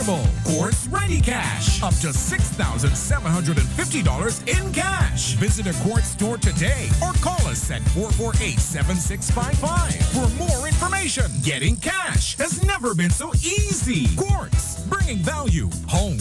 affordable. Quartz Ready Cash. Up to $6,750 in cash. Visit a Quartz store today or call us at 448-7655 for more information. Getting cash has never been so easy. Quartz, bringing value home.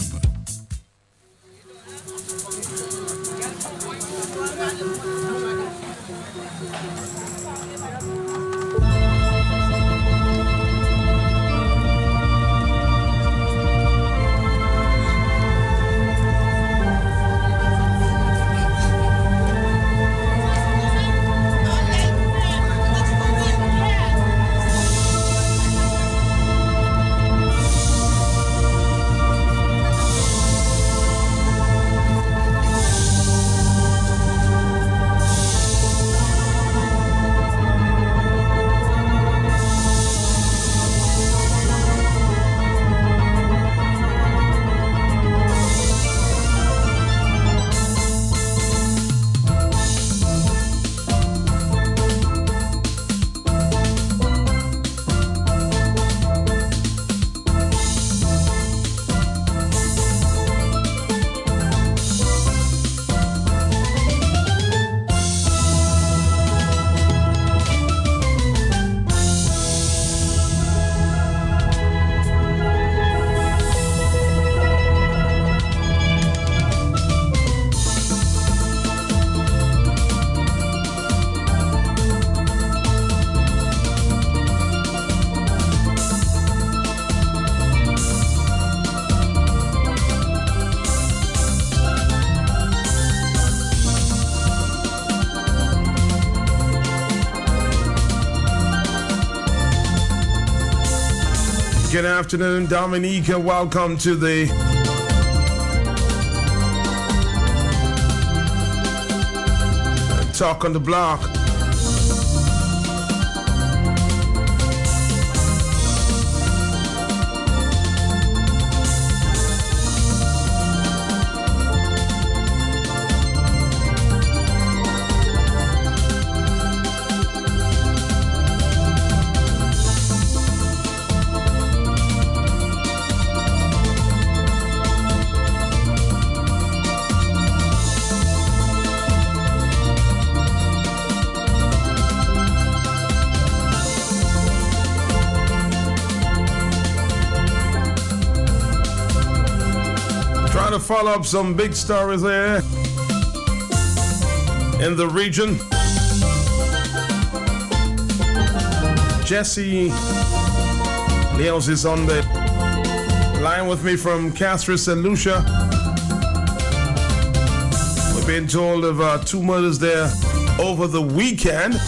Good afternoon, Dominica. Welcome to the Talk on the Block. To follow up some big stories there in the region. Jesse Niels is on the line with me from Castro St. Lucia. We've been told of 2 murders there over the weekend.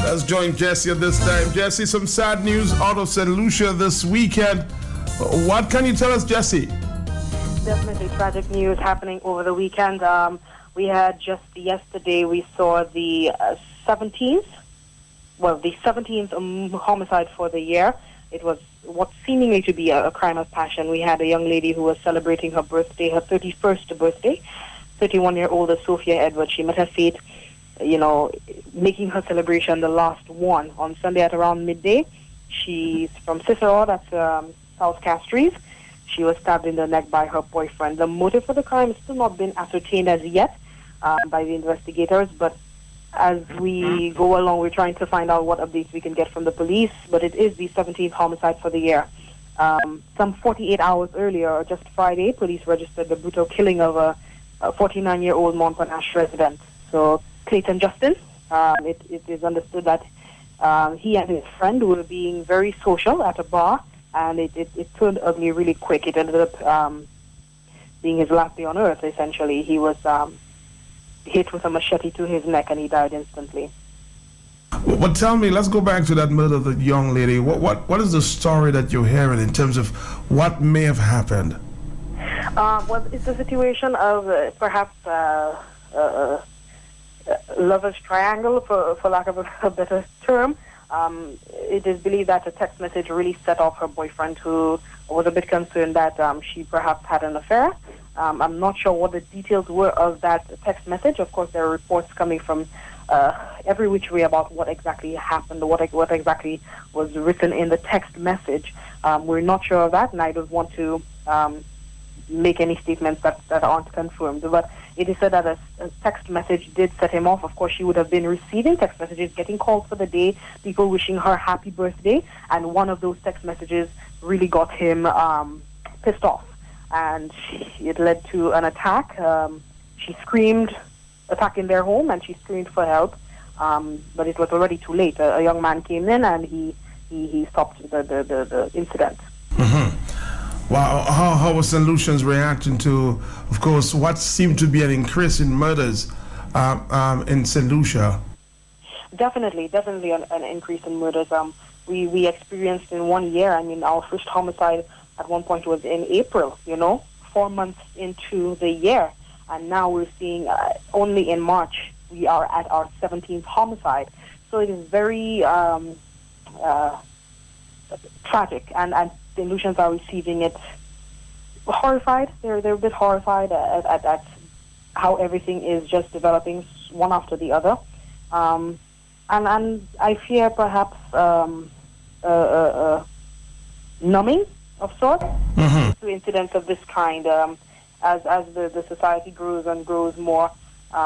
Let's join Jesse at this time. Jesse, some sad news out of St. Lucia this weekend. What can you tell us, Jesse? Definitely tragic news happening over the weekend. We had just yesterday, we saw the 17th homicide for the year. It was what seemingly to be a crime of passion. We had a young lady who was celebrating her birthday, her 31st birthday, 31-year-old Sophia Edwards. She met her fate, making her celebration the last one on Sunday at around midday. She's from Cicero, that's South Castries. She was stabbed in the neck by her boyfriend. The motive for the crime has still not been ascertained as yet by the investigators, but as we go along, we're trying to find out what updates we can get from the police, but it is the 17th homicide for the year. Some 48 hours earlier, just Friday, police registered the brutal killing of a 49-year-old Montparnasse resident. So Clayton Justin, it is understood that he and his friend were being very social at a bar, and it turned ugly really quick. It ended up being his last day on earth, essentially. He was hit with a machete to his neck, and he died instantly. Well, tell me, let's go back to that murder of the young lady. What is the story that you're hearing in terms of what may have happened? Well, it's a situation of perhaps lover's triangle, for lack of a better term. It is believed that a text message really set off her boyfriend, who was a bit concerned that she perhaps had an affair. I'm not sure what the details were of that text message. Of course, there are reports coming from every which way about what exactly happened, what exactly was written in the text message. We're not sure of that, and I don't want to make any statements that aren't confirmed. But it is said that a text message did set him off. Of course, she would have been receiving text messages, getting calls for the day, people wishing her happy birthday, and one of those text messages really got him pissed off. And it led to an attack. She screamed, attacking their home, and she screamed for help. But it was already too late. A young man came in, and he stopped the incident. Mm-hmm. Wow, how was St. Lucians reacting to, of course, what seemed to be an increase in murders in St. Lucia? Definitely an increase in murders. We experienced in 1 year, I mean, our first homicide at one point was in April, 4 months into the year. And now we're seeing only in March we are at our 17th homicide. So it is very tragic, and St. Lucians are receiving it horrified. They're a bit horrified at how everything is just developing one after the other. And I fear perhaps numbing of sorts to incidents of this kind. As the society grows and grows more,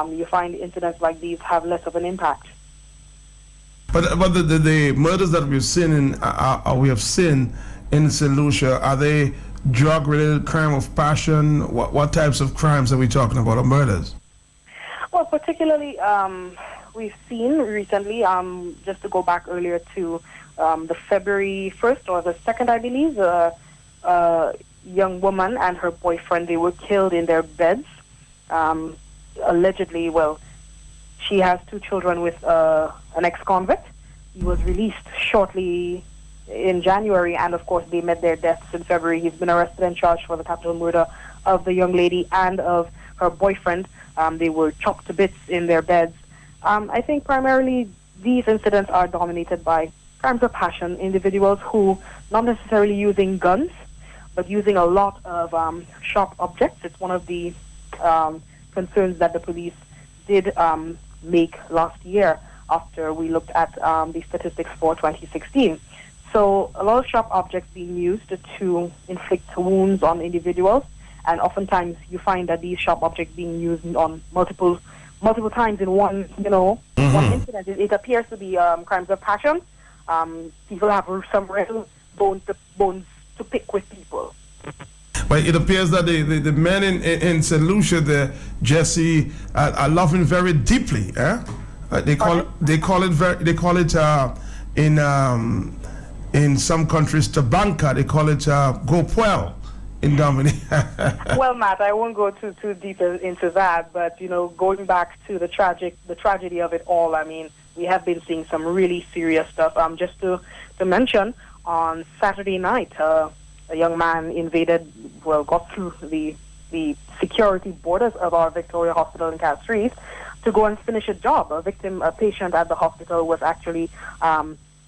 you find incidents like these have less of an impact. But the murders that we've seen in St. Lucia, are they drug-related, crime of passion? What types of crimes are we talking about, or murders? Well, particularly, we've seen recently, just to go back earlier to the February 1st or the 2nd, I believe, a young woman and her boyfriend, they were killed in their beds. Allegedly, well, she has 2 children with an ex-convict. He was released shortly in January, and of course they met their deaths in February. He's been arrested and charged for the capital murder of the young lady and of her boyfriend. They were chopped to bits in their beds. I think primarily these incidents are dominated by crimes of passion, individuals who, not necessarily using guns, but using a lot of sharp objects. It's one of the concerns that the police did make last year after we looked at the statistics for 2016. So a lot of sharp objects being used to inflict wounds on individuals, and oftentimes you find that these sharp objects being used on multiple times in one one incident. It appears to be crimes of passion. People have some real bones to pick with people. But it appears that the men in St. Lucia, Jesse, are loving very deeply. They call it in some countries tabanca. They call it gopwell in Dominic. Well, Matt, I won't go too deep into that, but going back to the tragedy of it all. I mean, we have been seeing some really serious stuff. Just to mention, on Saturday night, a young man got through the security borders of our Victoria Hospital in Castries to go and finish a job. A patient at the hospital was actually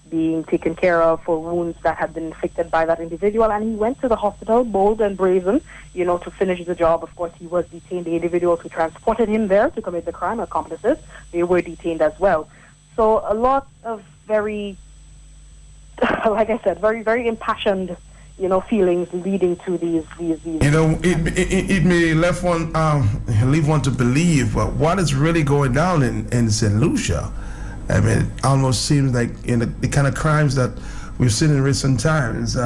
being taken care of for wounds that had been inflicted by that individual, and he went to the hospital bold and brazen, to finish the job. Of course, he was detained. The individuals who transported him there to commit the crime, accomplices, they were detained as well. So a lot of very, like I said, very, very impassioned feelings leading to these. It may leave one to believe, but what is really going down in St. Lucia? I mean, it almost seems like the kind of crimes that we've seen in recent times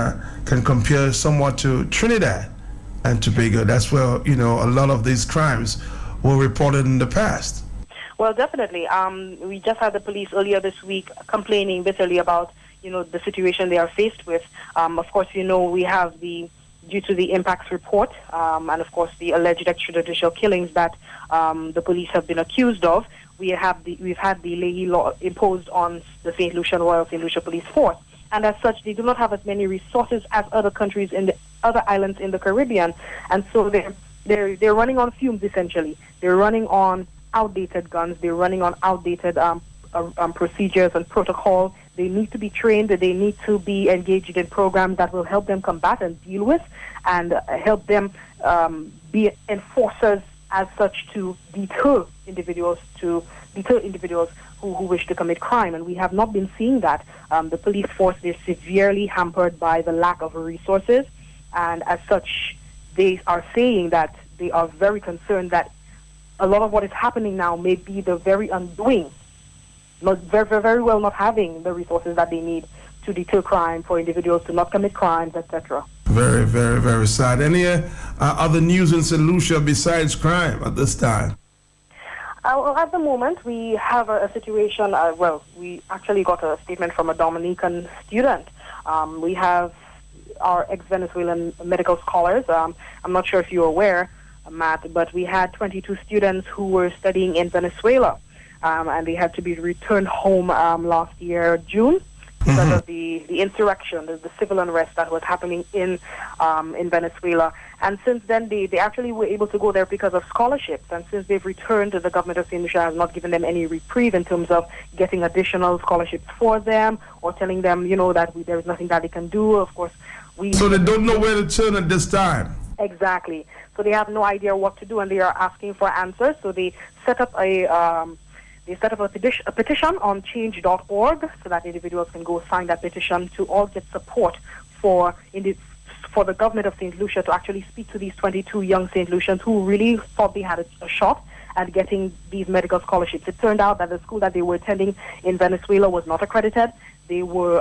can compare somewhat to Trinidad and Tobago. That's where a lot of these crimes were reported in the past. Well, definitely. We just had the police earlier this week complaining bitterly about the situation they are faced with. Of course, we have due to the impacts report, and of course the alleged extrajudicial killings that the police have been accused of. We've had the Leahy law imposed on the St. Lucia Police Force, and as such, they do not have as many resources as other countries in the other islands in the Caribbean, and so they're running on fumes essentially. They're running on outdated guns. They're running on outdated procedures and protocol. They need to be trained. They need to be engaged in programs that will help them combat and deal with and help them be enforcers as such to deter individuals who wish to commit crime. And we have not been seeing that. The police force is severely hampered by the lack of resources. And as such, they are saying that they are very concerned that a lot of what is happening now may be the very undoing, not very well not having the resources that they need to deter crime, for individuals to not commit crimes, etc. Very, very, very sad. Any other news in St. Lucia besides crime at this time? Well, at the moment, we have a situation, we actually got a statement from a Dominican student. We have our ex-Venezuelan medical scholars. I'm not sure if you're aware, Matt, but we had 22 students who were studying in Venezuela, and they had to be returned home last year, June, because of the insurrection, the civil unrest that was happening in Venezuela. And since then, they actually were able to go there because of scholarships. And since they've returned, the government of St. Lucia has not given them any reprieve in terms of getting additional scholarships for them or telling them, that there is nothing that they can do. Of course, So they don't know where to turn at this time. Exactly. So they have no idea what to do, and they are asking for answers. So they set up a petition on change.org so that individuals can go sign that petition to all get support for the government of St. Lucia to actually speak to these 22 young St. Lucians who really thought they had a shot at getting these medical scholarships. It turned out that the school that they were attending in Venezuela was not accredited. They were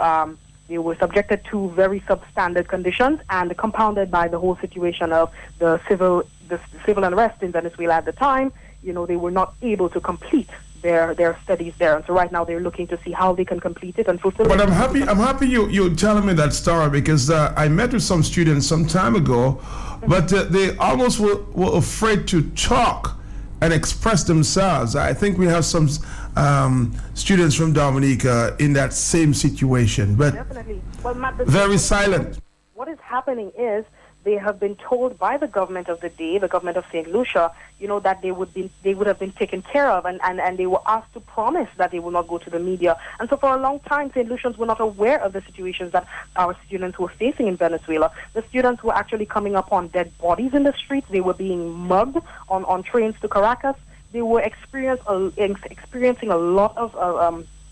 subjected to very substandard conditions and compounded by the whole situation of the civil unrest in Venezuela at the time. They were not able to complete their studies there, and so right now they're looking to see how they can complete it and fulfill it. But I'm happy you're telling me that story, because I met with some students some time ago, but they almost were afraid to talk and express themselves. I think we have some students from Dominica in that same situation, but definitely. Well, Matt, very silent. What is happening is they have been told by the government of the day, the government of St. Lucia, that they would have been taken care of, and they were asked to promise that they will not go to the media. And so for a long time, St. Lucians were not aware of the situations that our students were facing in Venezuela. The students were actually coming upon dead bodies in the streets. They were being mugged on trains to Caracas. They were experiencing a lot of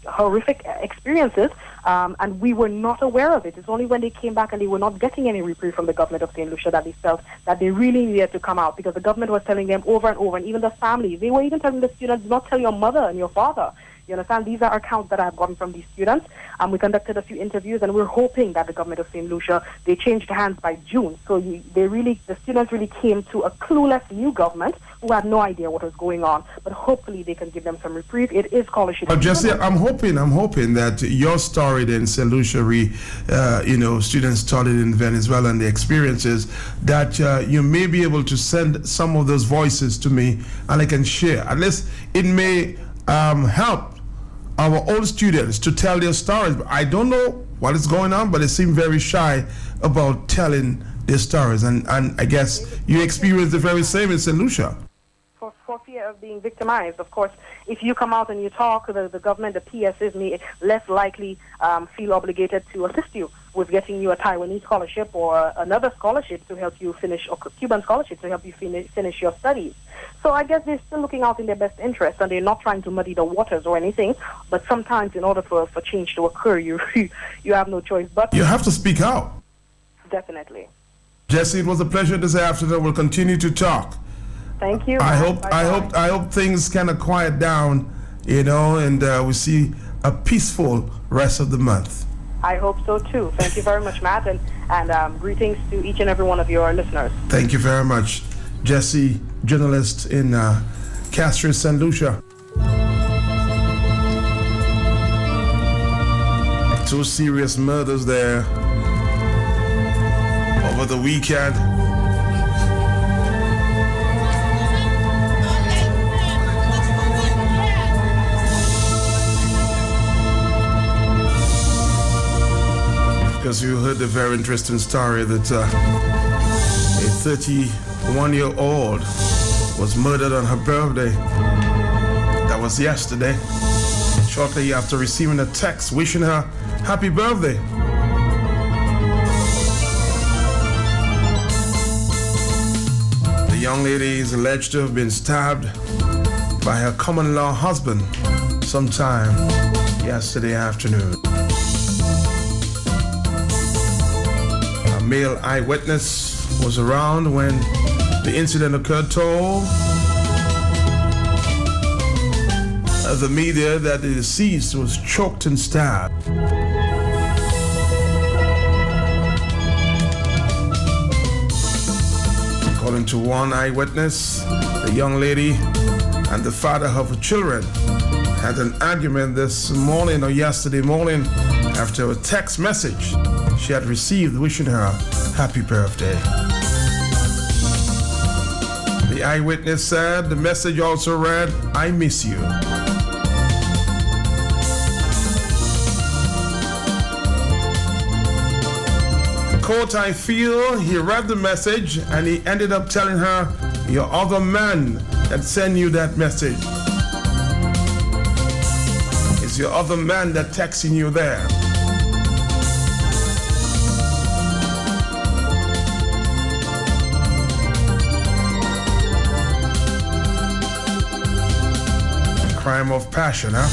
horrific experiences, and we were not aware of it. It's only when they came back and they were not getting any reprieve from the government of St. Lucia that they felt that they really needed to come out, because the government was telling them over and over, and even the families, they were even telling the students, do not tell your mother and your father. You understand? These are accounts that I have gotten from these students. We conducted a few interviews, and we're hoping that the government of St. Lucia, they changed hands by June. So the students really came to a clueless new government who had no idea what was going on. But hopefully they can give them some reprieve. It is scholarship. Jesse, I'm hoping that your story in St. Lucia, students studied in Venezuela and the experiences, that you may be able to send some of those voices to me and I can share. At least it may help our old students to tell their stories. I don't know what is going on, but they seem very shy about telling their stories. And I guess you experience the very same in St. Lucia. For fear of being victimized. Of course, if you come out and you talk, the government, the PSs may less likely feel obligated to assist you with getting you a Taiwanese scholarship or another scholarship to help you finish, or Cuban scholarship to help you finish your studies. So I guess they're still looking out in their best interest, and they're not trying to muddy the waters or anything. But sometimes, in order for change to occur, you have no choice but you have to speak out. Definitely. Jesse, it was a pleasure this afternoon. We'll continue to talk. Thank you. I hope things kind of quiet down, and we see a peaceful rest of the month. I hope so too. Thank you very much, Matt, and greetings to each and every one of your listeners. Thank you very much, Jesse, journalist in Castries, St. Lucia. 2 serious murders there over the weekend. Because you heard the very interesting story that a 31-year-old was murdered on her birthday. That was yesterday. shortly after receiving a text wishing her happy birthday. The young lady is alleged to have been stabbed by her common-law husband sometime yesterday afternoon. A male eyewitness was around when the incident occurred, told the media that the deceased was choked and stabbed. According to one eyewitness, the young lady and the father of her children had an argument this morning or yesterday morning after a text message she had received wishing her happy birthday. The eyewitness said the message also read, "I miss you." Quote, I feel he read the message and he ended up telling her, your other man that sent you that message. It's your other man that texting you there. Crime of passion, huh?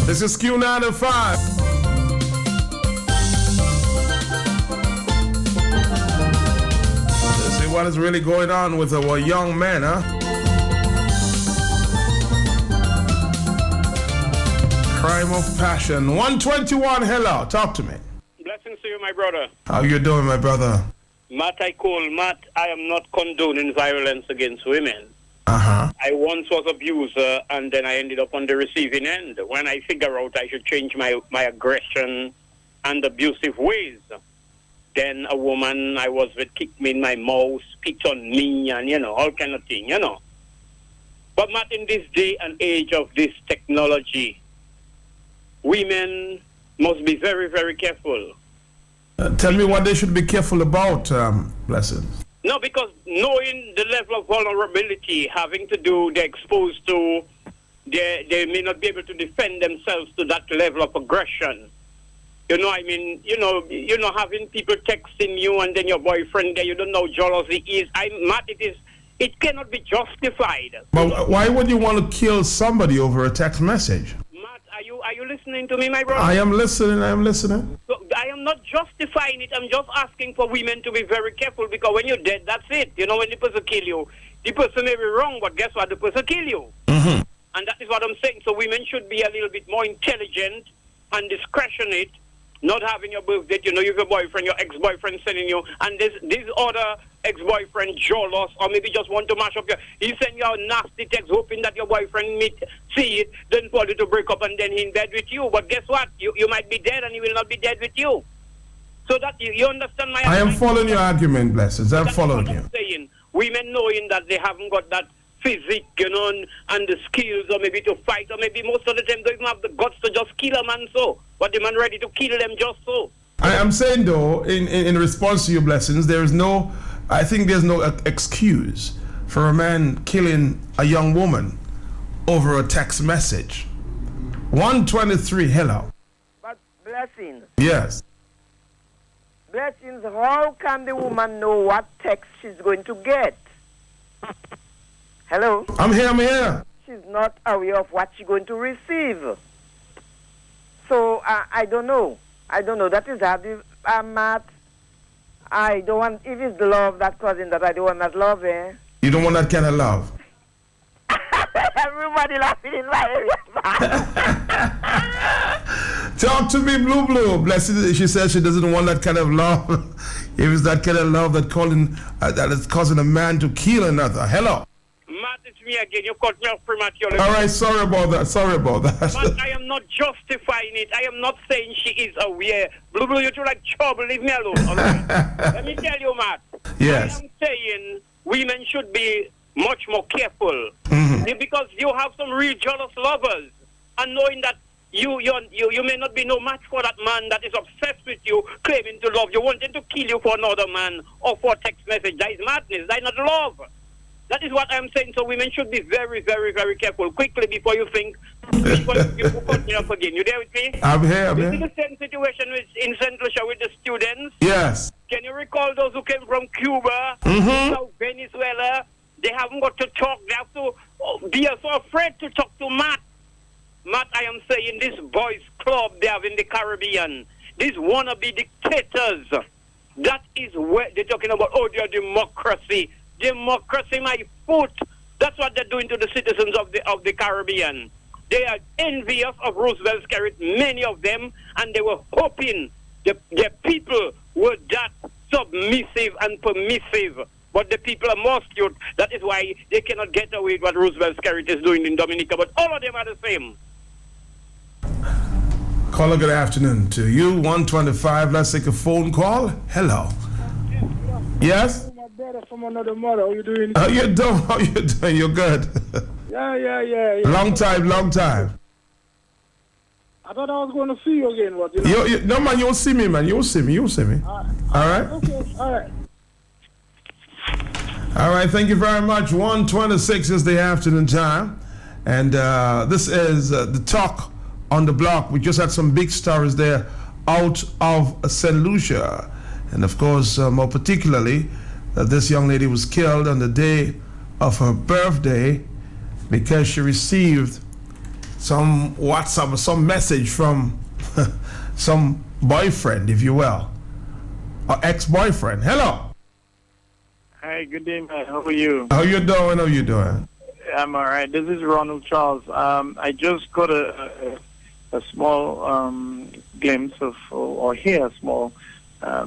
This is Q95. Let's see what is really going on with our young men, huh? Crime of passion. 121, hello, talk to me. Blessings to you, my brother. How you doing, my brother? Matt, Matt, I am not condoning violence against women. Uh-huh. I once was abuser, and then I ended up on the receiving end. When I figure out I should change my aggression and abusive ways, then a woman I was with kicked me in my mouth, spit on me, and, all kind of thing, But, Matt, in this day and age of this technology, women must be very, very careful. Tell me what they should be careful about, Blessings. No, because knowing the level of vulnerability, having to do, they're exposed to, they may not be able to defend themselves to that level of aggression. Having people texting you and then your boyfriend there, you don't know how jealousy is. It cannot be justified. But why would you want to kill somebody over a text message? Matt, are you listening to me, my brother? I am listening. So, I am not justifying it. I'm just asking for women to be very careful, because when you're dead, that's it. When the person kill you, the person may be wrong, but guess what? The person kill you. Mm-hmm. And that is what I'm saying. So women should be a little bit more intelligent and discretionate, not having your birthday. You have your boyfriend, your ex-boyfriend sending you, and this other ex-boyfriend jealous, or maybe just want to mash up he send you a nasty text hoping that your boyfriend see it, then for you to break up and then he in bed with you. But guess what? You might be dead and he will not be dead with you. So that you understand my argument? I am following your argument, Blessings. I'm following you. I'm saying. Women knowing that they haven't got that physique, and the skills, or maybe to fight, or maybe most of the time they don't even have the guts to just kill a man so. But the man ready to kill them just so. I am saying, though, in response to your Blessings, I think there's no excuse for a man killing a young woman over a text message. 123, hello. But Blessings. Yes. Blessings, how can the woman know what text she's going to get? Hello? I'm here. She's not aware of what she's going to receive. So, I don't know. That is how Matt. I don't want, if it's love that causing that, I don't want that love, eh? You don't want that kind of love? Everybody laughing in my area. Talk to me, Blue. Blessed, she says she doesn't want that kind of love. If it's that kind of love that is causing a man to kill another. Hello. Matt, it's me again. You cut me off prematurely. All right, sorry about that. Matt, I am not justifying it. I am not saying she is aware. Blue, you're too like trouble. Leave me alone. All right? Let me tell you, Matt. Yes. I am saying women should be much more careful because you have some real jealous lovers, and knowing that you may not be no match for that man that is obsessed with you, claiming to love you, wanting to kill you for another man or for a text message. That is madness. That is not love. That is what I'm saying. So women should be very, very, very careful quickly before you think before you continue again. You there with me? I'm here, This man. is the same situation in St. Lucia with the students. Yes. Can you recall those who came from Cuba, South Venezuela? They haven't got to talk. They have to. They are so afraid to talk to Matt. Matt, I am saying this boys' club they have in the Caribbean. These wannabe dictators. That is where they're talking about. Oh, their democracy. Democracy, my foot. That's what they're doing to the citizens of the Caribbean. They are envious of Roosevelt's character, many of them, and they were hoping their people were that submissive and permissive. But the people are more skewed. That is why they cannot get away with what Roosevelt's character is doing in Dominica. But all of them are the same. Caller, good afternoon to you. 125. Let's take a phone call. Hello. Yes? My brother from another mother. How you doing? How you doing? How you doing? You're good. Yeah. Long time. I thought I was going to see you again, but you know. No, man, you'll see me, man. You'll see me. All right? Okay, all right. All right, thank you very much. 1:26 is the afternoon time. And this is the talk on the block. We just had some big stories there out of St. Lucia. And of course, more particularly, this young lady was killed on the day of her birthday because she received some WhatsApp or some message from some boyfriend, if you will, or ex-boyfriend. Hello. Hi, good day, man. How are you? How you doing? I'm all right. This is Ronald Charles. I just got a small glimpse of, or hear a small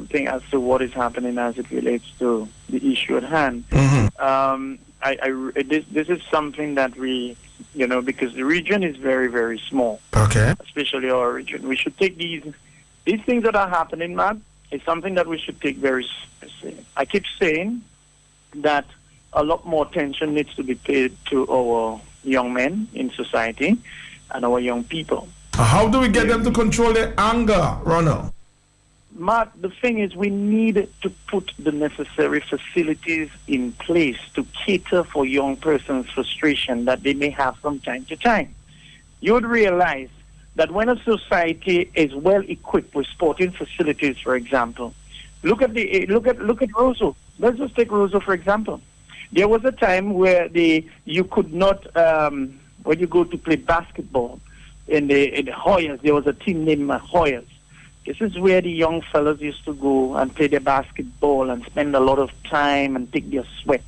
thing as to what is happening as it relates to the issue at hand. This is something that we, because the region is very, very small. Okay. Especially our region. We should take these things that are happening, man. It's something that we should take very seriously. I keep saying that a lot more attention needs to be paid to our young men in society and our young people. How do we get them to control their anger, Ronald? Matt, the thing is we need to put the necessary facilities in place to cater for young persons' frustration that they may have from time to time. You would realize that when a society is well equipped with sporting facilities, for example, look at Roseau. Let's just take Roseau, for example. There was a time where you could not, when you go to play basketball in the Hoyas, there was a team named Hoyas. This is where the young fellas used to go and play their basketball and spend a lot of time and take their sweat.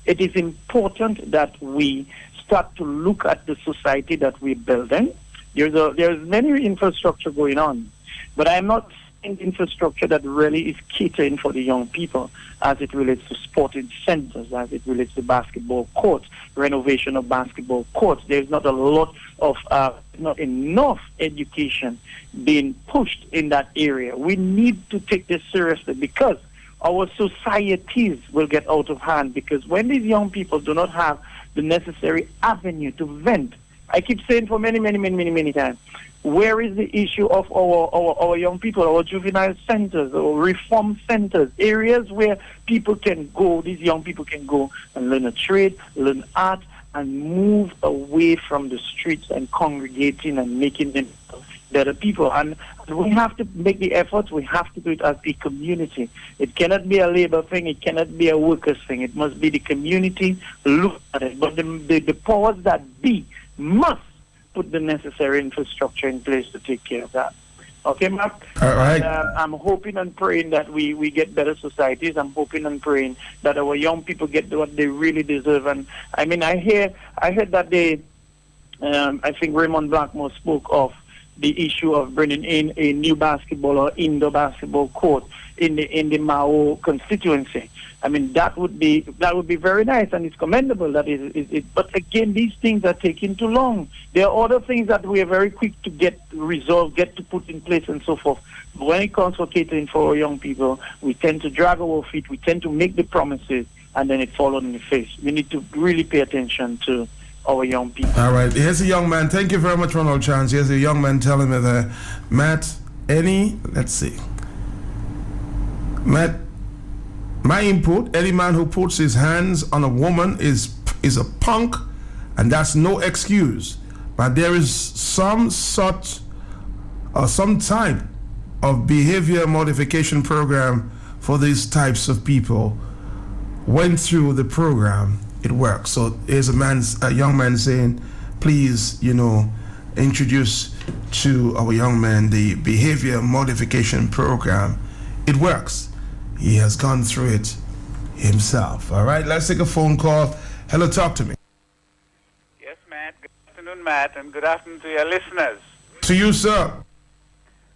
It is important that we start to look at the society that we're building. There's many infrastructure going on, but I'm not seeing infrastructure that really is catering for the young people as it relates to sporting centers, as it relates to basketball courts, renovation of basketball courts. There's not a lot of, not enough education being pushed in that area. We need to take this seriously because our societies will get out of hand, because when these young people do not have the necessary avenue to vent, I keep saying for many times, where is the issue of our young people, our juvenile centers, our reform centers, areas where people can go, these young people can go and learn a trade, learn art, and move away from the streets and congregating and making them better people. And we have to make the efforts. We have to do it as a community. It cannot be a labor thing. It cannot be a workers thing. It must be the community look at it. But the powers that be must put the necessary infrastructure in place to take care of that. Okay, Mark? All right. I'm hoping and praying that we get better societies. I'm hoping and praying that our young people get what they really deserve. And I mean, I heard that I think Raymond Blackmore spoke of the issue of bringing in a new basketball or indoor basketball court in the Mao constituency. I mean, that would be very nice, and it's commendable that it. But again, these things are taking too long. There are other things that we are very quick to get resolved, get to put in place, and so forth. But when it comes for catering for our young people, we tend to drag our feet. We tend to make the promises, and then it falls in the face. We need to really pay attention to our young people. All right. Here's a young man. Thank you very much, Ronald Chance. Here's a young man telling me that, Matt, Matt, my input, any man who puts his hands on a woman is a punk, and that's no excuse. But there is some sort or some type of behavior modification program for these types of people. Went through the program, it works. So here's a young man saying, please, introduce to our young man the behavior modification program. It works. He has gone through it himself. All right, let's take a phone call. Hello, talk to me. Yes, Matt. Good afternoon, Matt, and good afternoon to your listeners. To you, sir.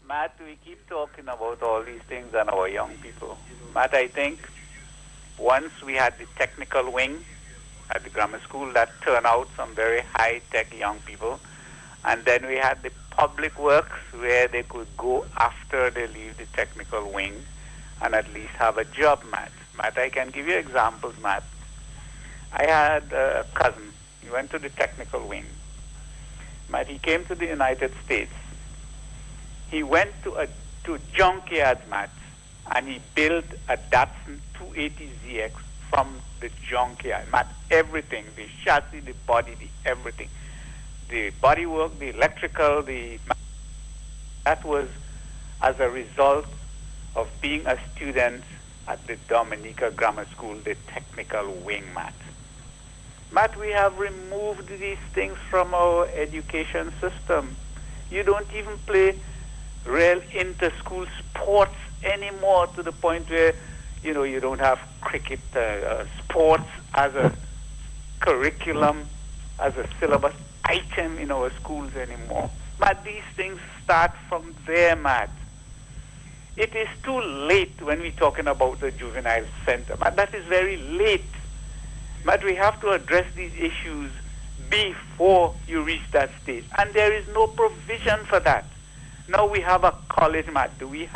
Matt, we keep talking about all these things and our young people. Matt, I think once we had the technical wing at the grammar school that turned out some very high-tech young people, and then we had the public works where they could go after they leave the technical wing and at least have a job, Matt. Matt, I can give you examples, Matt. I had a cousin. He went to the technical wing. Matt, he came to the United States. He went to junkyards, Matt, and he built a Datsun 280ZX from the junkyard. Matt, everything, the chassis, the body, the everything. The bodywork, the electrical, that was as a result of being a student at the Dominica Grammar School, the technical wing, Matt. Matt, we have removed these things from our education system. You don't even play real inter-school sports anymore, to the point where, you don't have cricket sports as a curriculum, as a syllabus item in our schools anymore. But these things start from there, Matt. It is too late when we're talking about the juvenile center. But that is very late. But we have to address these issues before you reach that stage. And there is no provision for that. Now we have a college, Matt. Do we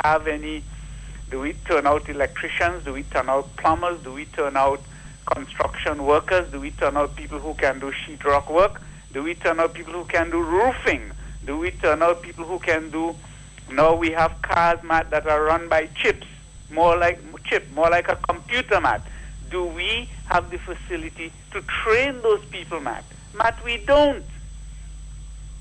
turn out electricians? Do we turn out plumbers? Do we turn out construction workers? Do we turn out people who can do sheetrock work? Do we turn out people who can do roofing? Do we turn out people who can do... Now we have cars, Matt, that are run by chips, more like a computer, Matt. Do we have the facility to train those people, Matt? Matt, we don't.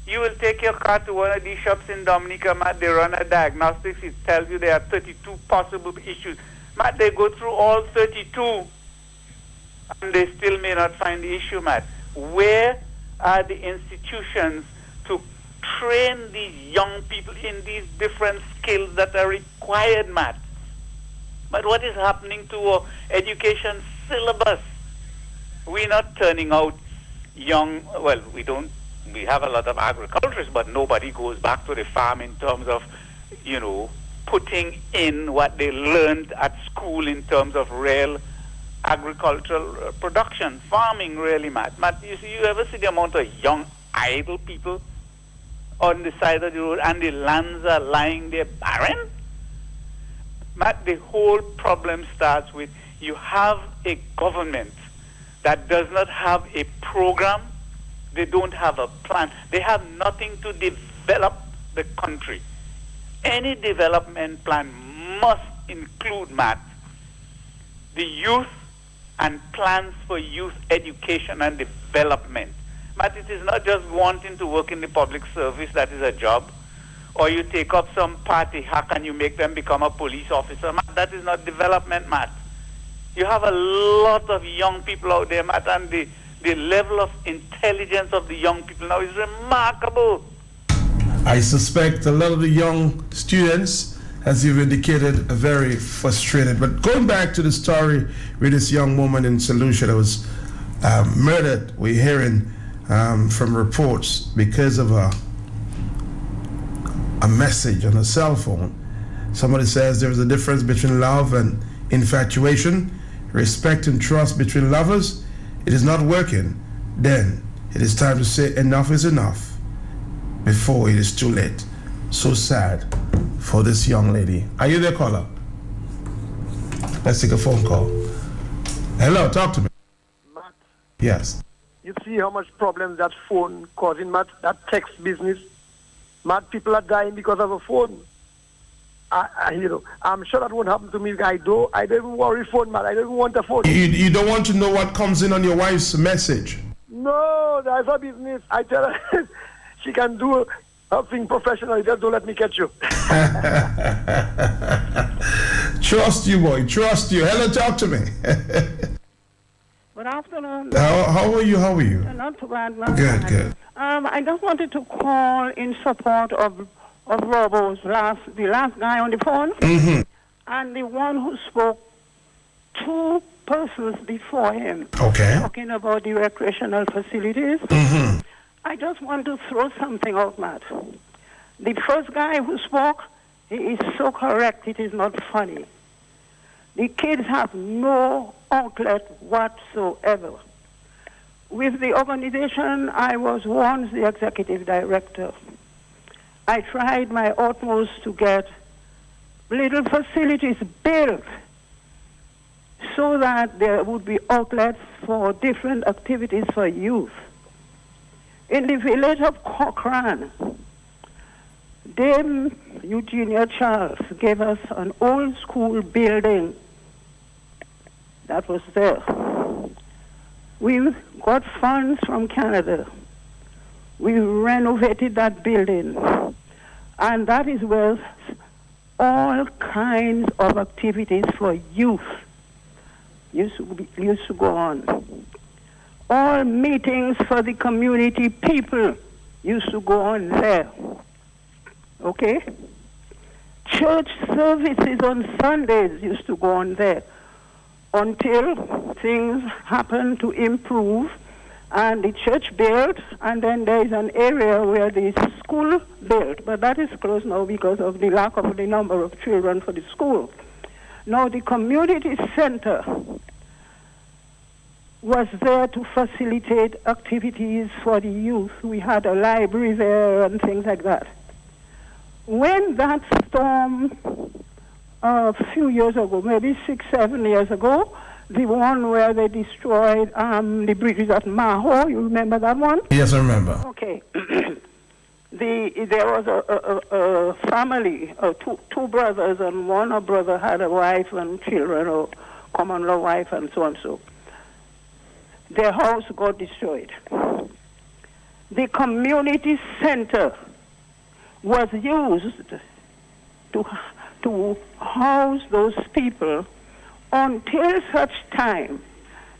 You will take your car to one of these shops in Dominica, Matt, they run a diagnostics, it tells you there are 32 possible issues. Matt, they go through all 32, and they still may not find the issue, Matt. Where are the institutions to train these young people in these different skills that are required, Matt? But what is happening to our education syllabus? We're not turning out young, we have a lot of agriculturists, but nobody goes back to the farm in terms of, putting in what they learned at school in terms of real agricultural production, farming really, Matt. Matt, you ever see the amount of young, idle people on the side of the road, and the lands are lying there barren? Matt, the whole problem starts with you have a government that does not have a program. They don't have a plan. They have nothing to develop the country. Any development plan must include, Matt, the youth and plans for youth education and development. But it is not just wanting to work in the public service that is a job, or you take up some party hack and you make them become a police officer. Matt, that is not development, Matt. You have a lot of young people out there, Matt, and the level of intelligence of the young people now is remarkable. I suspect a lot of the young students, as you've indicated, are very frustrated. But going back to the story with this young woman in St. Lucia that was murdered, we're hearing from reports because of a message on a cell phone. Somebody says there is a difference between love and infatuation, respect and trust between lovers. It is not working. Then it is time to say enough is enough before it is too late. So sad for this young lady. Are you there, caller? Let's take a phone call. Hello, talk to me. Matt, Yes. you see how much problems that phone causing, Matt? That text business. Matt, people are dying because of a phone. I'm sure that won't happen to me. I don't even worry phone, Matt. I don't even want a phone. You don't want to know what comes in on your wife's message. No, that's a business. I tell her she can do her thing professionally. Just don't let me catch you. Trust you, boy. Trust you. Hello, talk to me. Good afternoon. How are you? How are you? Not too bad. Not Good, bad. good. I just wanted to call in support of Robo's the last guy on the phone, and the one who spoke, two persons before him, talking about the recreational facilities. I just want to throw something out, Matt. The first guy who spoke, he is so correct, it is not funny. The kids have no outlet whatsoever. With the organization, I was once the executive director. I tried my utmost to get little facilities built so that there would be outlets for different activities for youth. In the village of Cochrane, Dame Eugenia Charles gave us an old school building that was there. We got funds from Canada. We renovated that building. And that is where all kinds of activities for youth used to go on. All meetings for the community people used to go on there. Okay? Church services on Sundays used to go on there until things happened to improve and the church built, and then there is an area where the school built, but that is closed now because of the lack of the number of children for the school. Now the community center was there to facilitate activities for the youth. We had a library there and things like that. When that storm a few years ago, maybe 6-7 years ago, the one where they destroyed the bridges at Maho, you remember that one? Yes, I remember. Okay. There was a family, two brothers, and one brother had a wife and children, or common law wife, and so and so. Their house got destroyed. The community center was used to house those people until such time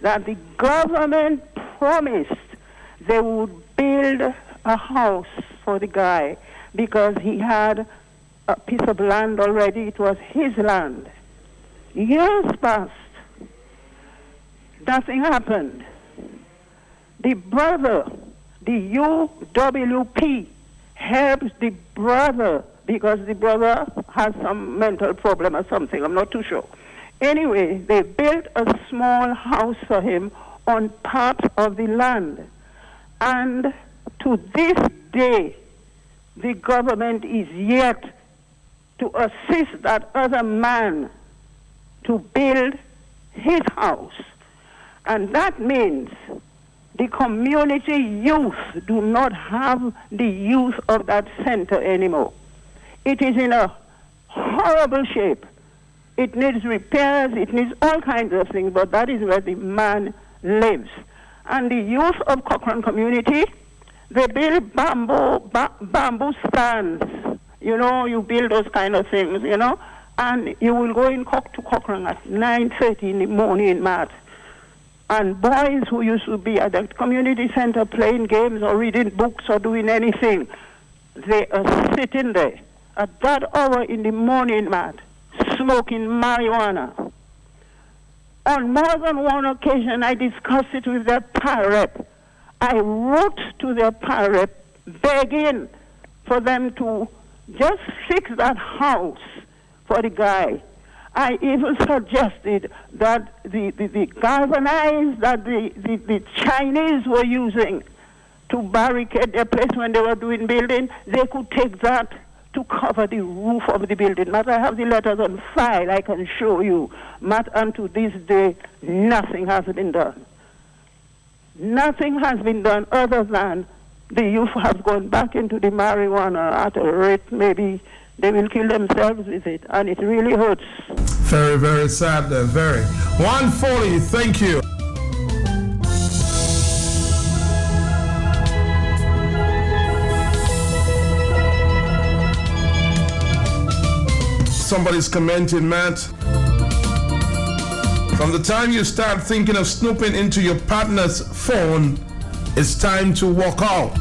that the government promised they would build a house for the guy because he had a piece of land already. It was his land. Years passed. Nothing happened. The brother, the UWP, helped the brother because the brother has some mental problem or something. I'm not too sure. Anyway, they built a small house for him on part of the land. And to this day, the government is yet to assist that other man to build his house. And that means the community youth do not have the use of that center anymore. It is in a horrible shape. It needs repairs, it needs all kinds of things, but that is where the man lives. And the youth of Cochrane community, they build bamboo stands. You know, you build those kind of things, you know, and you will go in to Cochrane at 9:30 in the morning, Matt. And boys who used to be at the community center playing games or reading books or doing anything, they are sitting there at that hour in the morning, Matt, smoking marijuana. On more than one occasion, I discussed it with their parrot. I wrote to their parrot begging for them to just fix that house for the guy. I even suggested that the galvanized that the Chinese were using to barricade their place when they were doing building, they could take that to cover the roof of the building. Matt, I have the letters on file, I can show you. Matt, and to this day, nothing has been done. Nothing has been done other than the youth have gone back into the marijuana at a rate maybe they will kill themselves with it, and it really hurts. Very, very sad, very. 140, thank you. Somebody's commenting, Matt. From the time you start thinking of snooping into your partner's phone, it's time to walk out.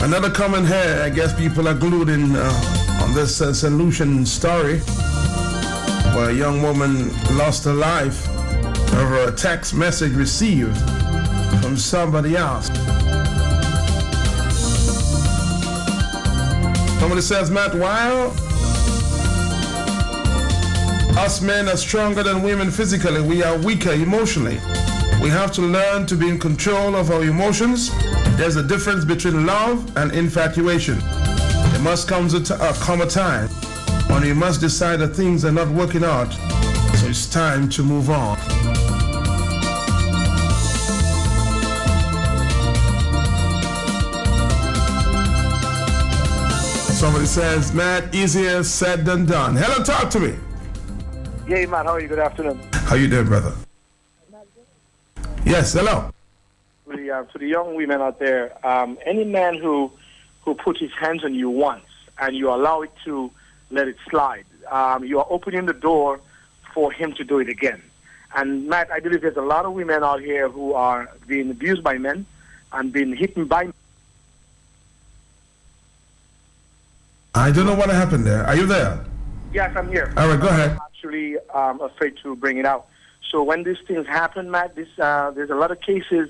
Another comment here, I guess people are glued in on this solution story where a young woman lost her life over a text message received from somebody else. Somebody says, Matt, while us men are stronger than women physically, we are weaker emotionally. We have to learn to be in control of our emotions. There's a difference between love and infatuation. There must come a time when we must decide that things are not working out, so it's time to move on. Somebody says, Matt, easier said than done. Hello, talk to me. Yeah, Matt, how are you? Good afternoon. How you doing, brother? Yes, hello. To the young women out there, any man who puts his hands on you once and you allow it to let it slide, you are opening the door for him to do it again. And Matt, I believe there's a lot of women out here who are being abused by men and being hit by men. I don't know what happened there. Are you there? Yes, I'm here. All right, go ahead. I'm actually afraid to bring it out. So when these things happen, Matt, there's a lot of cases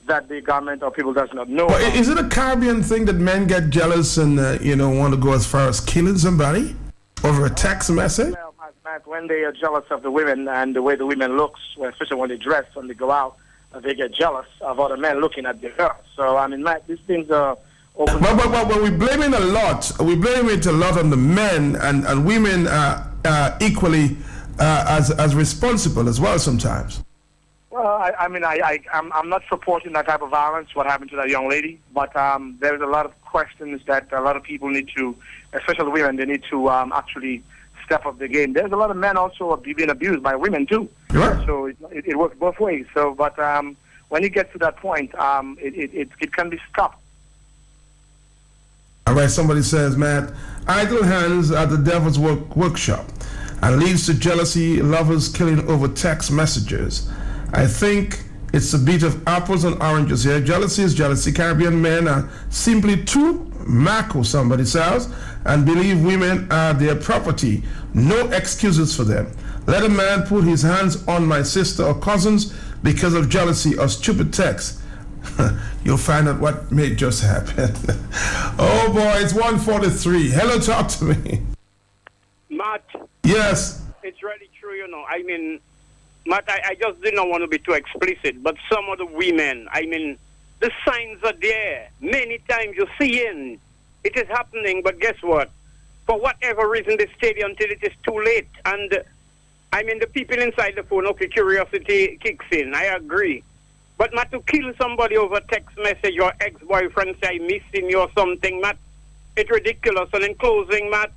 that the government or people does not know. Well, is it a Caribbean thing that men get jealous and want to go as far as killing somebody over a text message? Well, Matt, when they are jealous of the women and the way the women looks, especially when they dress, when they go out, they get jealous of other men looking at the girls. So I mean, Matt, these things are. But we blame it a lot. We blame it a lot on the men, and women are equally as responsible as well sometimes. Well, I'm not supporting that type of violence, what happened to that young lady, but there's a lot of questions that a lot of people need to, especially women, they need to actually step up the game. There's a lot of men also being abused by women too. Sure. So it works both ways. So, but when you get to that point, it can be stopped. All right, somebody says, Matt, idle hands are the devil's workshop and leads to jealousy, lovers killing over text messages. I think it's a bit of apples and oranges here. Jealousy is jealousy. Caribbean men are simply too macro, somebody says, and believe women are their property. No excuses for them. Let a man put his hands on my sister or cousins because of jealousy or stupid text. You'll find out what may just happen. Oh boy, it's 1:43. Hello, talk to me. Matt. Yes. It's really true, I mean, Matt, I just didn't want to be too explicit, but some of the women, I mean, the signs are there. Many times you're seeing it is happening, but guess what? For whatever reason, they stay until it is too late. And, I mean, the people inside the phone, okay, curiosity kicks in. I agree. But, Matt, to kill somebody over text message or ex-boyfriend say, I'm missing you or something, Matt, it's ridiculous. And in closing, Matt,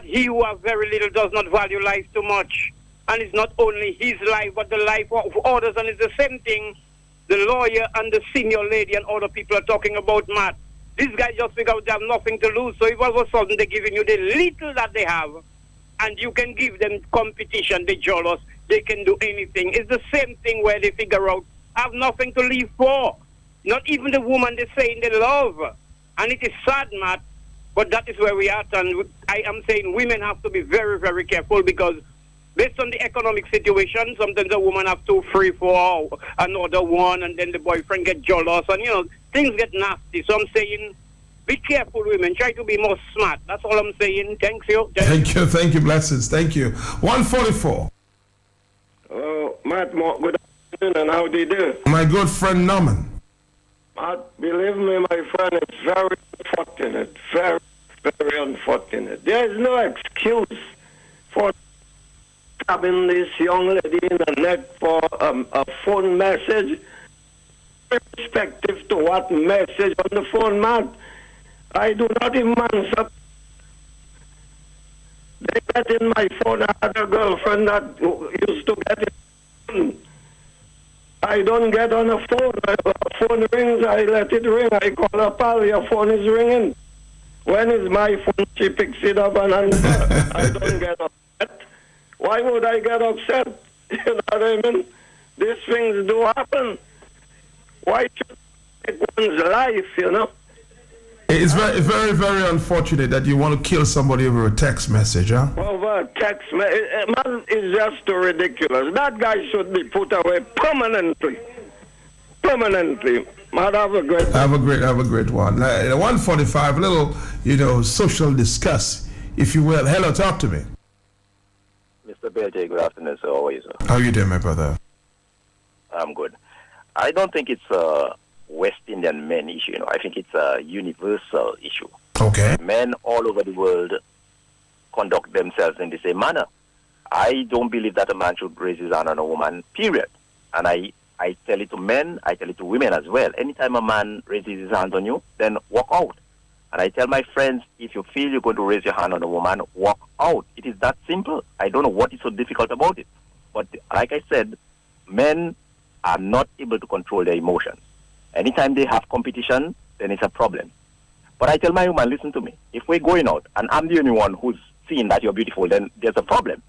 he who has very little does not value life too much. And it's not only his life, but the life of others. And it's the same thing the lawyer and the senior lady and other people are talking about, Matt. These guys just figure out they have nothing to lose. So if all of a sudden they're giving you the little that they have, and you can give them competition, they jealous, they can do anything. It's the same thing where they figure out I have nothing to live for. Not even the woman they say they love. And it is sad, Matt, but that is where we are. And I am saying women have to be very, very careful because based on the economic situation, sometimes a woman have 2, 3, 4, another one, and then the boyfriend get jealous, and things get nasty. So I'm saying, be careful, women. Try to be more smart. That's all I'm saying. Thanks you. Thank you, blessings. Thank you. 144. Oh, Matt, good afternoon, and how do you do? My good friend Norman. Matt, believe me, my friend, it's very unfortunate. Very, very unfortunate. There is no excuse for stabbing this young lady in the neck for a phone message. Irrespective to what message on the phone, Matt. I do not even answer. They get in my phone. I had a girlfriend that used to get it. I don't get on a phone. A phone rings, I let it ring. I call her pal, your phone is ringing. When is my phone? She picks it up and answers. I don't get upset. Why would I get upset? You know what I mean? These things do happen. Why should it take one's life, It's very, very, very unfortunate that you want to kill somebody over a text message, huh? Over a text message, man, is just too ridiculous. That guy should be put away permanently. Permanently. Man, have a great one. 145, a little, social discuss, if you will. Hello, talk to me. Mr. BLJ, good afternoon, sir. How are you, sir? How are you doing, my brother? I'm good. I don't think it's a West Indian men issue, I think it's a universal issue. Okay. Men all over the world conduct themselves in the same manner. I don't believe that a man should raise his hand on a woman, period. And I tell it to men, I tell it to women as well. Anytime a man raises his hand on you, then walk out. And I tell my friends, if you feel you're going to raise your hand on a woman, walk out. It is that simple. I don't know what is so difficult about it. But like I said, men are not able to control their emotions. Anytime they have competition, then it's a problem. But I tell my woman, listen to me. If we're going out and I'm the only one who's seeing that you're beautiful, then there's a problem.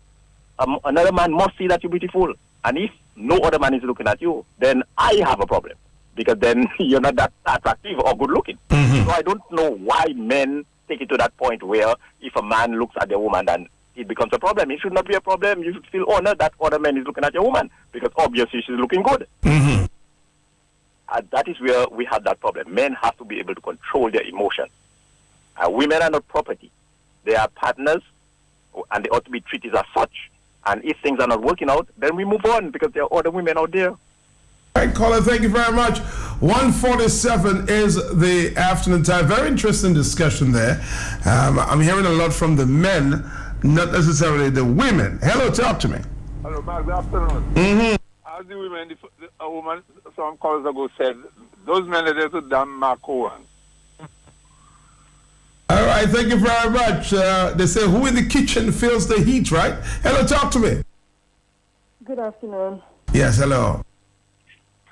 Another man must see that you're beautiful. And if no other man is looking at you, then I have a problem. Because then you're not that attractive or good looking. Mm-hmm. So I don't know why men take it to that point where if a man looks at the woman, then it becomes a problem. It should not be a problem. You should feel honored that other man is looking at your woman. Because obviously she's looking good. Mm-hmm. That is where we have that problem. Men have to be able to control their emotions. Women are not property. They are partners, and they ought to be treated as such. And if things are not working out, then we move on, because there are other women out there. All right, caller, thank you very much. 1:47 is the afternoon time. Very interesting discussion there. I'm hearing a lot from the men, not necessarily the women. Hello, talk to me. Hello, Mark. Good afternoon. Mm-hmm. As the women, a woman some callers ago said, those men are there to damn Mark Owen. All right, thank you very much. They say, who in the kitchen feels the heat, right? Hello, talk to me. Good afternoon. Yes, hello.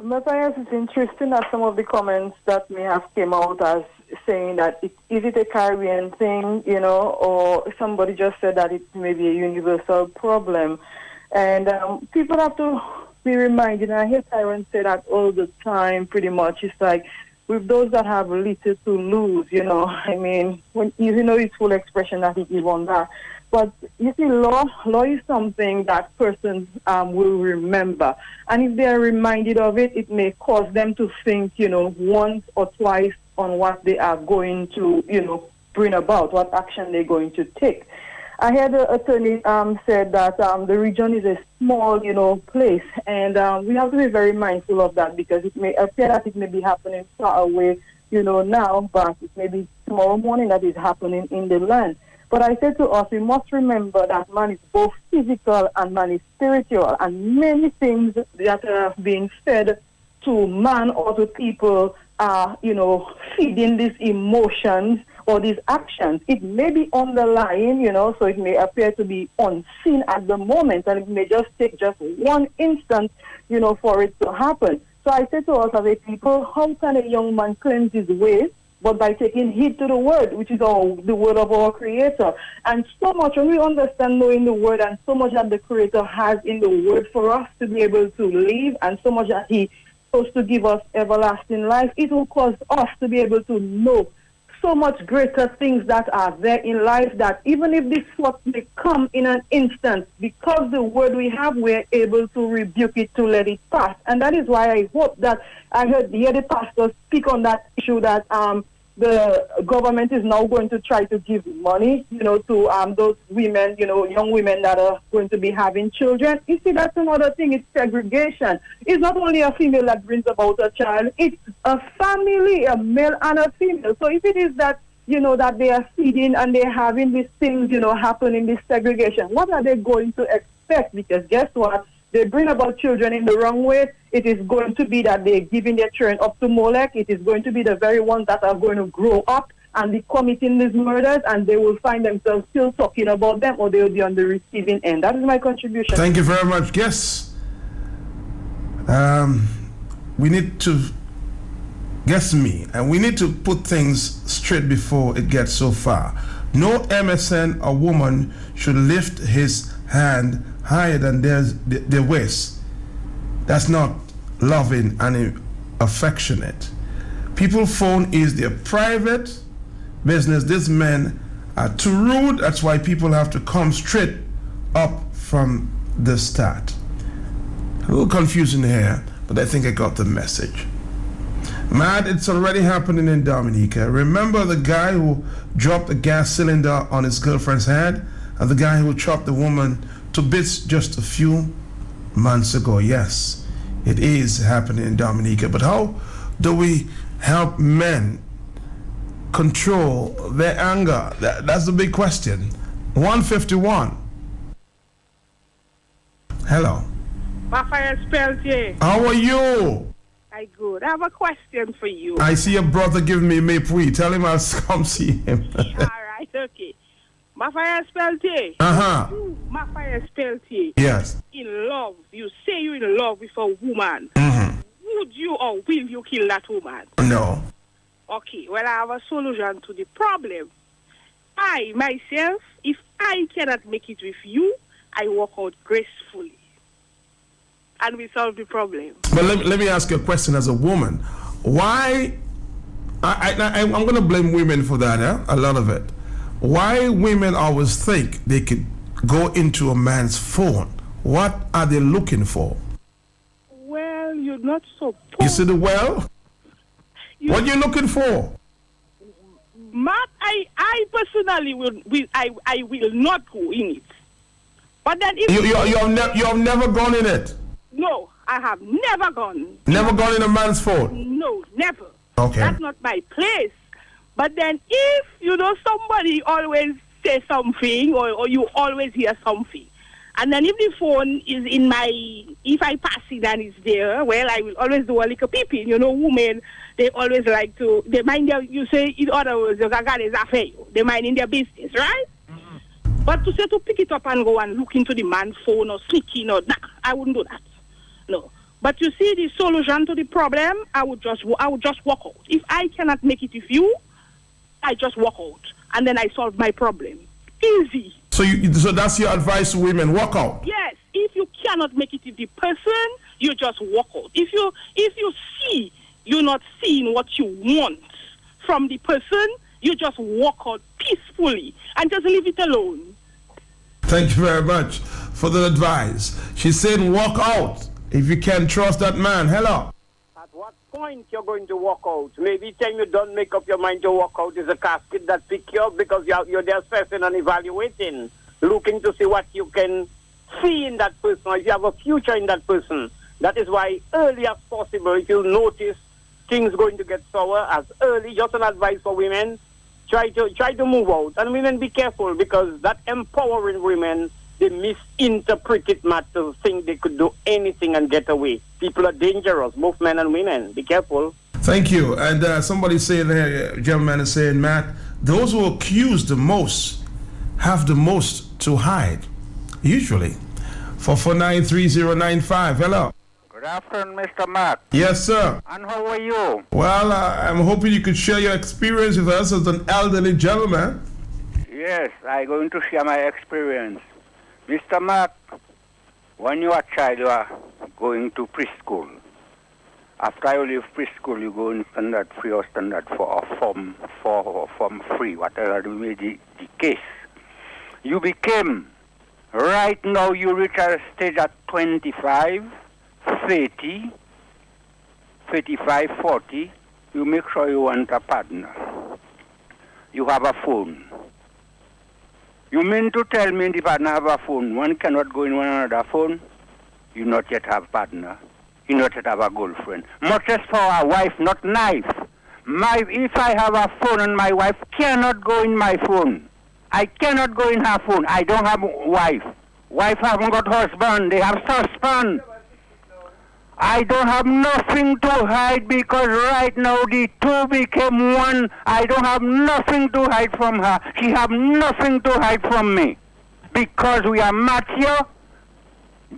Matthias, it's interesting that some of the comments that may have came out as saying that is it a Caribbean thing, or somebody just said that it may be a universal problem. And people have to be reminded, and I hear Tyrone say that all the time pretty much. It's like with those that have little to lose, I mean, when it's full expression that he give on that. But you see, law is something that persons will remember. And if they are reminded of it, it may cause them to think, once or twice on what they are going to, bring about, what action they're going to take. I heard the attorney said that the region is a small, place, and we have to be very mindful of that, because it may appear that it may be happening far away, now, but it may be tomorrow morning that is happening in the land. But I said to us, we must remember that man is both physical and man is spiritual, and many things that are being fed to man or to people are, feeding these emotions or these actions. It may be underlying, so it may appear to be unseen at the moment, and it may just take just one instant, for it to happen. So I said to us as a people, how can a young man cleanse his ways? But by taking heed to the word, which is the word of our Creator. And so much, when we understand knowing the word, and so much that the Creator has in the word for us to be able to live, and so much that He supposed to give us everlasting life, it will cause us to be able to know so much greater things that are there in life that even if this what may come in an instant, because the word we have, we're able to rebuke it, to let it pass. And that is why I hope that I heard the pastor speak on that issue that the government is now going to try to give money, to those women, young women that are going to be having children. You see, that's another thing. It's segregation. It's not only a female that brings about a child. It's a family, a male and a female. So if it is that, that they are feeding and they're having these things, happening, this segregation, what are they going to expect? Because guess what? They bring about children in the wrong way. It is going to be that they're giving their children up to Molech. It is going to be the very ones that are going to grow up and be committing these murders, and they will find themselves still talking about them, or they will be on the receiving end. That is my contribution. Thank you very much. Yes. We need to, and we need to put things straight before it gets so far. No MSN or woman should lift his hand higher than their waist. That's not loving and affectionate. People's phone is their private business. These men are too rude. That's why people have to come straight up from the start. A little confusing here, but I think I got the message. Matt, it's already happening in Dominica. Remember the guy who dropped a gas cylinder on his girlfriend's head, and the guy who chopped the woman to bits just a few months ago? Yes, it is happening in Dominica. But how do we help men control their anger? That's the big question. 151. Hello. Raphael Speltier. How are you? I good. I have a question for you. I see your brother giving me mapui. Tell him I'll come see him. All right, okay. Raphael Speltier. Uh-huh. Raphael Speltier. Yes. In love. You say you're in love with a woman. Mm-hmm. Would you or will you kill that woman? No. Okay, well, I have a solution to the problem. I, myself, if I cannot make it with you, I walk out gracefully. And we solve the problem. But let me ask you a question as a woman. Why, I'm going to blame women for that, a lot of it. Why women always think they could go into a man's phone? What are they looking for? Well, you're not so poor. You see the well? What are you looking for? Matt, I personally will not go in it. But then if you have never gone in it? No, I have never gone. Never gone in a man's phone? No, never. Okay. That's not my place. But then if, somebody always say something or you always hear something, and then if the phone is if I pass it and it's there, well, I will always do a little peeping. Women, they always like to, they mind you say, in other words, they mind in their business, right? Mm-hmm. But to say to pick it up and go and look into the man's phone or sneaking or I wouldn't do that. No. But you see, the solution to the problem, I would just walk out. If I cannot make it with you, I just walk out, and then I solve my problem. Easy. So that's your advice to women: walk out. Yes. If you cannot make it with the person, you just walk out. If you see you're not seeing what you want from the person, you just walk out peacefully and just leave it alone. Thank you very much for the advice. She's saying walk out if you can't trust that man. Hello. At what point you're going to walk out? Maybe time you don't make up your mind to walk out is a casket that pick you up because you're there assessing and evaluating, looking to see what you can see in that person, or if you have a future in that person. That is why early as possible, if you notice things going to get sour, as early, just an advice for women, try to move out. And women, be careful, because that empowering women, they misinterpret it, Matt, to think they could do anything and get away. People are dangerous, both men and women. Be careful. Thank you. And somebody saying here, gentleman is saying, Matt, those who accuse the most have the most to hide. Usually. 4493095. Hello. Good afternoon, Mr. Matt. Yes, sir. And how are you? Well, I'm hoping you could share your experience with us as an elderly gentleman. Yes, I'm going to share my experience. Mr. Matt, when you were a child, you are going to preschool. After you leave preschool, you go in standard 3 or standard 4 or form 4 or form 3, whatever may be the case. You became, right now you reach a stage at 25, 30, 35, 40, you make sure you want a partner. You have a phone. You mean to tell me the partner have a phone, one cannot go in one another phone? You not yet have partner. You not yet have a girlfriend. Much as for a wife, not knife. If I have a phone and my wife cannot go in my phone, I cannot go in her phone. I don't have a wife. Wife haven't got husband. They have husband. I don't have nothing to hide because right now the two became one. I don't have nothing to hide from her. She have nothing to hide from me. Because we are mature,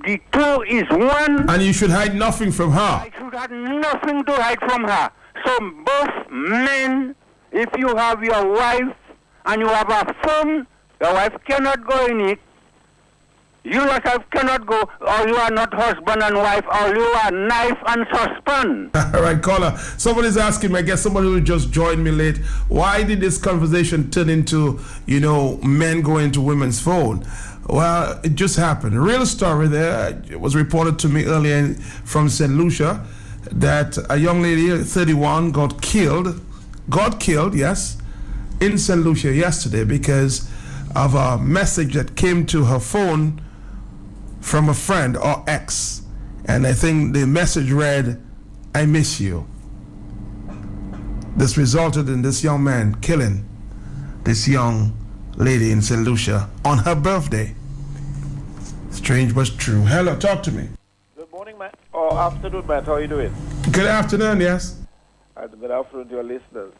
the two is one. And you should hide nothing from her. I should have nothing to hide from her. So both men, if you have your wife and you have a phone, your wife cannot go in it. You yourself cannot go, or you are not husband and wife, or you are knife and husband. All right, caller. Somebody's asking me, I guess somebody who just joined me late, why did this conversation turn into, men going to women's phone? Well, it just happened. A real story there. It was reported to me earlier from St. Lucia that a young lady, 31, got killed, yes, in St. Lucia yesterday because of a message that came to her phone from a friend or ex. And I think the message read, "I miss you." This resulted in this young man killing this young lady in St. Lucia on her birthday. Strange but true. Hello, talk to me. Good morning, Matt. Or afternoon, Matt. How are you doing? Good afternoon, yes. And good afternoon to your listeners.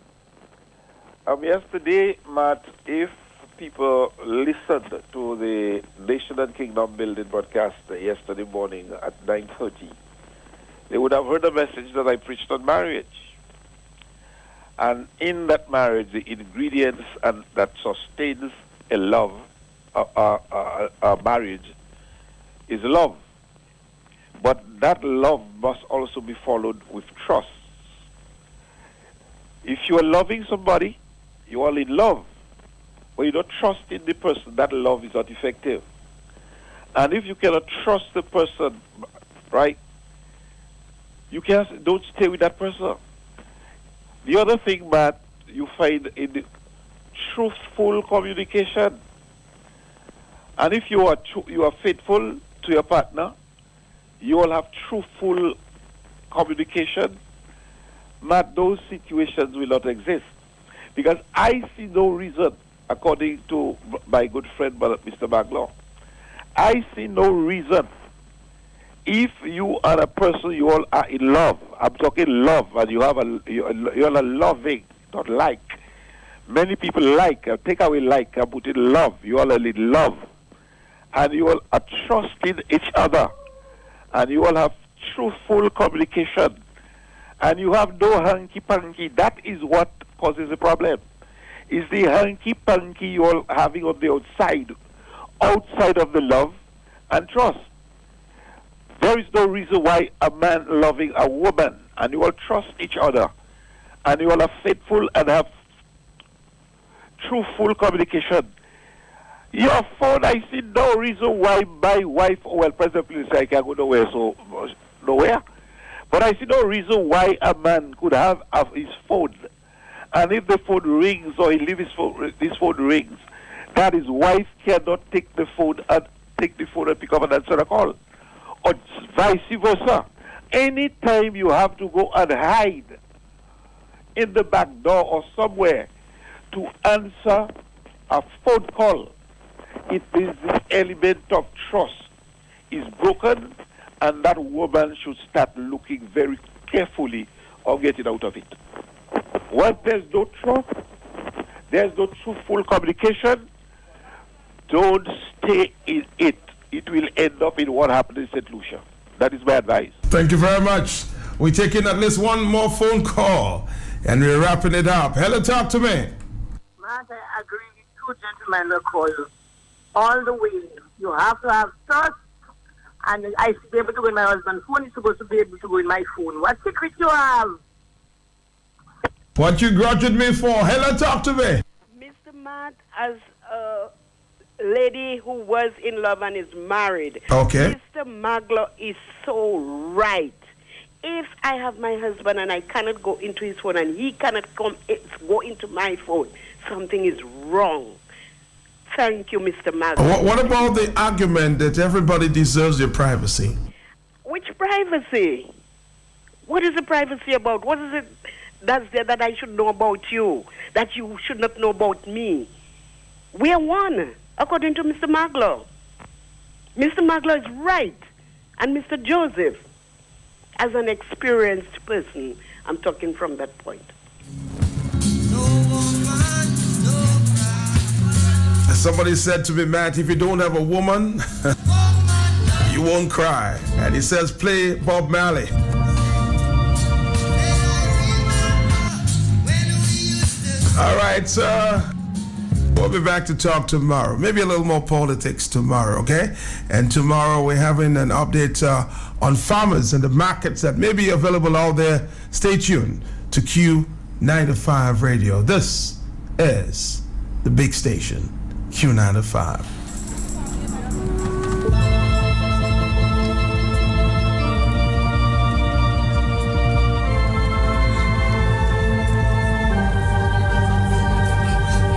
Yesterday, Matt, if people listened to the Nation and Kingdom building broadcast yesterday morning at 9:30, they would have heard a message that I preached on marriage. And in that marriage, the ingredients and that sustains a love, a marriage, is love. But that love must also be followed with trust. If you are loving somebody, you are in love. But you don't trust in the person, that love is not effective. And if you cannot trust the person, right, don't stay with that person. The other thing, Matt, you find in the truthful communication. And if you are faithful to your partner, you will have truthful communication. Matt, those situations will not exist. Because I see no reason, according to my good friend Mr. Maglaw, I see no reason if you are a person, you all are in love. I'm talking love, and you all are loving, not like. Many people like, take away like, and put in love. You all are in love. And you all are trusting each other. And you all have truthful communication. And you have no hanky-panky. That is what causes the problem. Is the hanky-panky you all having on the outside of the love and trust. There is no reason why a man loving a woman, and you all trust each other, and you all are faithful and have truthful communication. Your phone, I see no reason why my wife, presently I can't go nowhere. But I see no reason why a man could have his phone, and if the phone rings or he leaves his phone rings, that his wife cannot take the phone and pick up and answer a call. Or vice versa. Anytime you have to go and hide in the back door or somewhere to answer a phone call, it is the element of trust is broken, and that woman should start looking very carefully of getting out of it. Once there's no trust, there's no truthful communication, don't stay in it. It will end up in what happened in St. Lucia. That is my advice. Thank you very much. We're taking at least one more phone call, and we're wrapping it up. Hello, talk to me. Matt, I agree with two gentlemen that call you. All the way. You have to have trust and I should be able to go in my husband's phone. He's supposed to be able to go in my phone. What secret you have? What you grudged me for? Hella, talk to me. Mr. Matt, as a lady who was in love and is married, okay, Mr. Maglo is so right. If I have my husband and I cannot go into his phone and he cannot go into my phone, something is wrong. Thank you, Mr. Maglo. What about the argument that everybody deserves their privacy? Which privacy? What is the privacy about? What is it that's there that I should know about you, that you should not know about me? We are one, according to Mr. Maglo. Mr. Maglo is right. And Mr. Joseph, as an experienced person, I'm talking from that point. Somebody said to me, Matt, if you don't have a woman, you won't cry. And he says, play Bob Marley. All right, sir. We'll be back to talk tomorrow. Maybe a little more politics tomorrow, okay? And tomorrow we're having an update on farmers and the markets that may be available out there. Stay tuned to Q95 Radio. This is the big station, Q95.